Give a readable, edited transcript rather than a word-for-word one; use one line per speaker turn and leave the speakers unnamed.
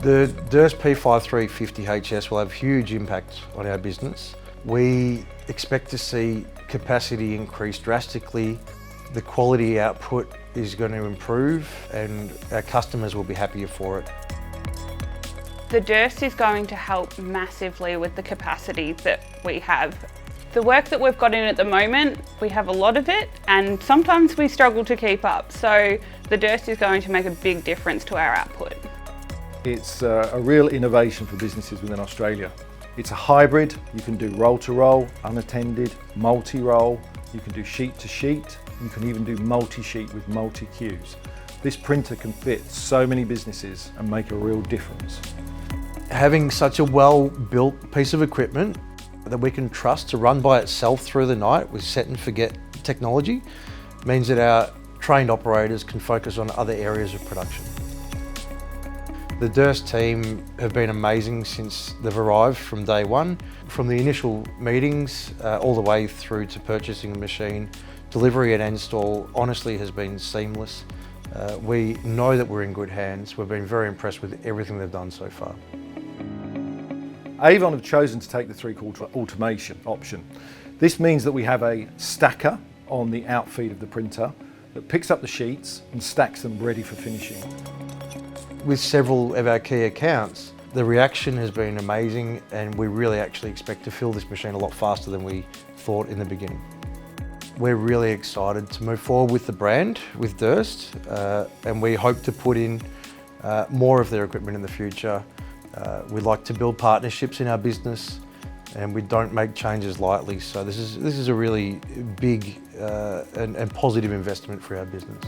The Durst P5 350HS will have huge impact on our business. We expect to see capacity increase drastically. The quality output is going to improve and our customers will be happier for it.
The Durst is going to help massively with the capacity that we have. The work that we've got in at the moment, we have a lot of it and sometimes we struggle to keep up. So the Durst is going to make a big difference to our output.
It's a real innovation for businesses within Australia. It's a hybrid. You can do roll to roll, unattended, multi-roll. You can do sheet to sheet. You can even do multi-sheet with multi-cues. This printer can fit so many businesses and make a real difference.
Having such a well-built piece of equipment that we can trust to run by itself through the night with set and forget technology means that our trained operators can focus on other areas of production. The Durst team have been amazing since they've arrived from day one. From the initial meetings all the way through to purchasing the machine, delivery and install honestly has been seamless. We know that we're in good hands. We've been very impressed with everything they've done so far.
Avon have chosen to take the three-quarter automation option. This means that we have a stacker on the outfeed of the printer that picks up the sheets and stacks them ready for finishing.
With several of our key accounts, the reaction has been amazing and we really actually expect to fill this machine a lot faster than we thought in the beginning. We're really excited to move forward with the brand, with Durst, and we hope to put in more of their equipment in the future. We like to build partnerships in our business and we don't make changes lightly, so this is a really big and positive investment for our business.